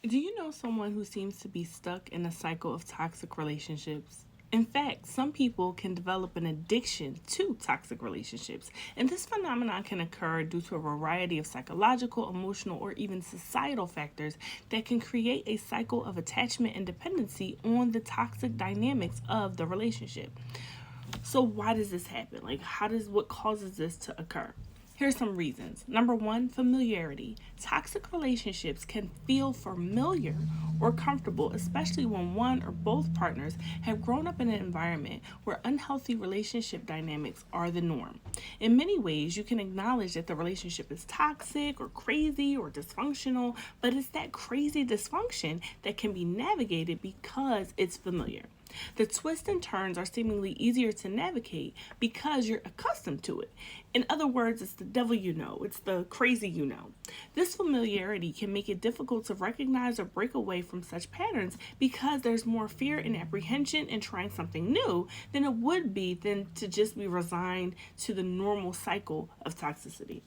Do you know someone who seems to be stuck in a cycle of toxic relationships? In fact, some people can develop an addiction to toxic relationships, and this phenomenon can occur due to a variety of psychological, emotional, or even societal factors that can create a cycle of attachment and dependency on the toxic dynamics of the relationship. So why does this happen? Like what causes this to occur? Here's some reasons. Number one, familiarity. Toxic relationships can feel familiar or comfortable, especially when one or both partners have grown up in an environment where unhealthy relationship dynamics are the norm. In many ways, you can acknowledge that the relationship is toxic or crazy or dysfunctional, but it's that crazy dysfunction that can be navigated because it's familiar. The twists and turns are seemingly easier to navigate because you're accustomed to it. In other words, it's the devil you know, it's the crazy you know. This familiarity can make it difficult to recognize or break away from such patterns because there's more fear and apprehension in trying something new than it would be than to just be resigned to the normal cycle of toxicity.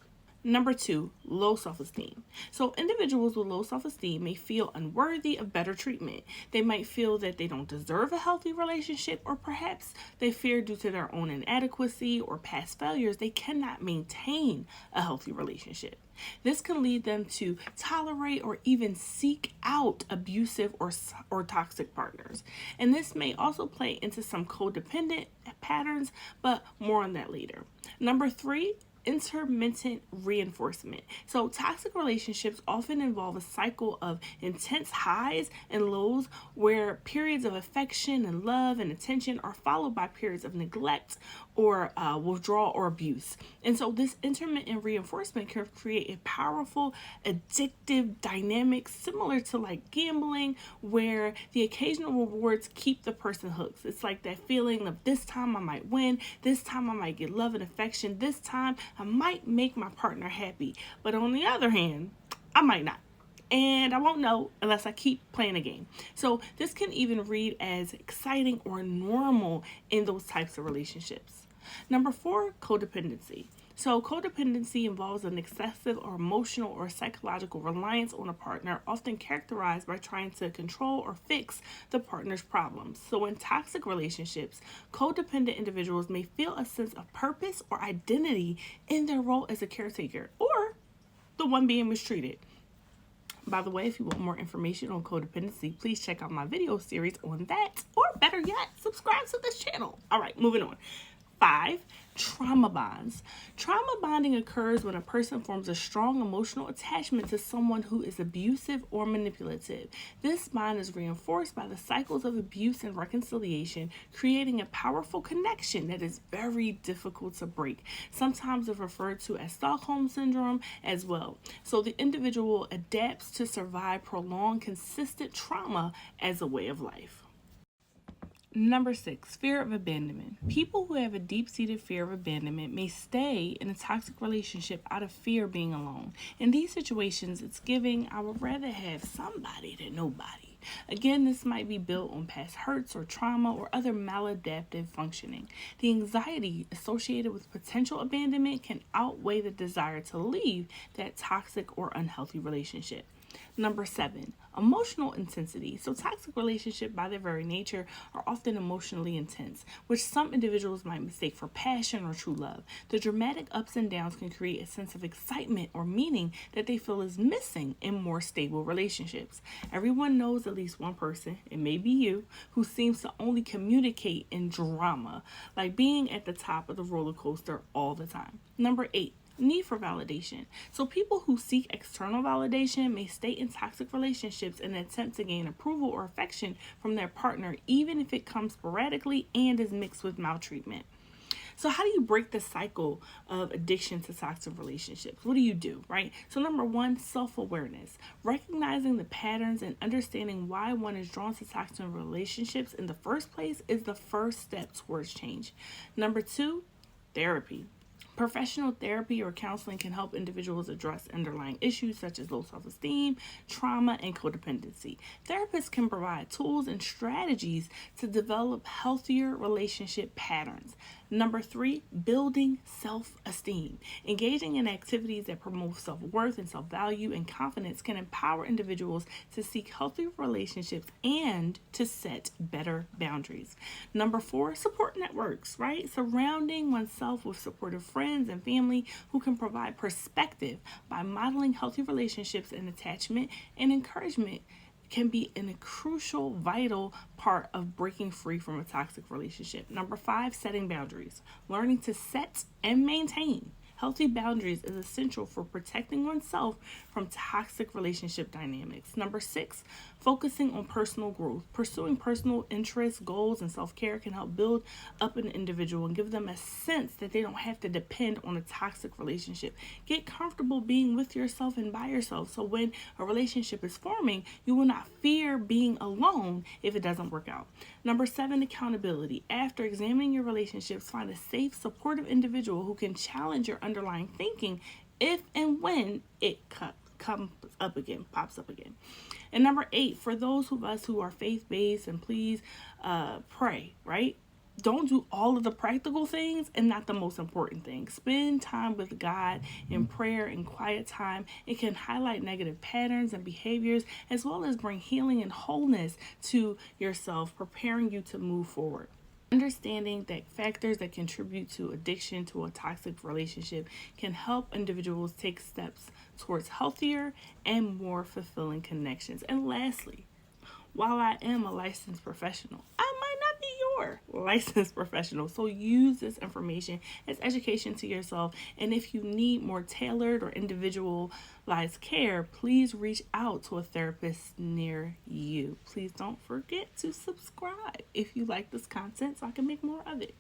Number two, low self esteem. So, individuals with low self esteem may feel unworthy of better treatment. They might feel that they don't deserve a healthy relationship, or perhaps they fear due to their own inadequacy or past failures, they cannot maintain a healthy relationship. This can lead them to tolerate or even seek out abusive or toxic partners. And this may also play into some codependent patterns, but more on that later. Number three, intermittent reinforcement. So, toxic relationships often involve a cycle of intense highs and lows where periods of affection and love and attention are followed by periods of neglect or withdrawal or abuse. And so, this intermittent reinforcement can create a powerful, addictive dynamic similar to like gambling, where the occasional rewards keep the person hooked. It's like that feeling of this time I might win, this time I might get love and affection, this time I might make my partner happy. But on the other hand, I might not. And I won't know unless I keep playing the game. So, this can even read as exciting or normal in those types of relationships. Number four, codependency. So, codependency involves an excessive or emotional or psychological reliance on a partner, often characterized by trying to control or fix the partner's problems. So, in toxic relationships, codependent individuals may feel a sense of purpose or identity in their role as a caretaker or the one being mistreated. By the way, if you want more information on codependency, please check out my video series on that, or better yet, subscribe to this channel. All right, moving on. Five, trauma bonds. Trauma bonding occurs when a person forms a strong emotional attachment to someone who is abusive or manipulative. This bond is reinforced by the cycles of abuse and reconciliation, creating a powerful connection that is very difficult to break. Sometimes it's referred to as Stockholm Syndrome as well. So the individual adapts to survive prolonged, consistent trauma as a way of life. Number six, fear of abandonment. People who have a deep seated fear of abandonment may stay in a toxic relationship out of fear of being alone. In these situations, it's giving, I would rather have somebody than nobody. Again, this might be built on past hurts or trauma or other maladaptive functioning. The anxiety associated with potential abandonment can outweigh the desire to leave that toxic or unhealthy relationship. Number seven, emotional intensity. So, toxic relationships, by their very nature, are often emotionally intense, which some individuals might mistake for passion or true love. The dramatic ups and downs can create a sense of excitement or meaning that they feel is missing in more stable relationships. Everyone knows at least one person, it may be you, who seems to only communicate in drama, like being at the top of the roller coaster all the time. Number eight, need for validation. So, people who seek external validation may stay in toxic relationships in an attempt to gain approval or affection from their partner, even if it comes sporadically and is mixed with maltreatment. So, how do you break the cycle of addiction to toxic relationships? What do you do, right? So, number one, self awareness. Recognizing the patterns and understanding why one is drawn to toxic relationships in the first place is the first step towards change. Number two, therapy. Professional therapy or counseling can help individuals address underlying issues such as low self esteem, trauma, and codependency. Therapists can provide tools and strategies to develop healthier relationship patterns. Number 3, building self-esteem. Engaging in activities that promote self-worth and self-value and confidence can empower individuals to seek healthy relationships and to set better boundaries. Number 4, support networks, right? Surrounding oneself with supportive friends and family who can provide perspective by modeling healthy relationships and attachment and encouragement can be a crucial, vital part of breaking free from a toxic relationship. Number 5, setting boundaries. Learning to set and maintain healthy boundaries is essential for protecting oneself from toxic relationship dynamics. Number 6, focusing on personal growth. Pursuing personal interests, goals, and self-care can help build up an individual and give them a sense that they don't have to depend on a toxic relationship. Get comfortable being with yourself and by yourself, so when a relationship is forming, you will not fear being alone if it doesn't work out. Number 7, accountability. After examining your relationships, find a safe, supportive individual who can challenge your underlying thinking if and when it pops up again. And number 8, for those of us who are faith-based, and please pray, right? Don't do all of the practical things and not the most important things. Spend time with God in prayer and quiet time. It can highlight negative patterns and behaviors, as well as bring healing and wholeness to yourself, preparing you to move forward. Understanding that factors that contribute to addiction to a toxic relationship can help individuals take steps towards healthier and more fulfilling connections. And lastly, while I am a licensed professional, I might not be your licensed professional. So use this information as education to yourself. And if you need more tailored or individualized care, please reach out to a therapist near you. Please don't forget to subscribe if you like this content so I can make more of it.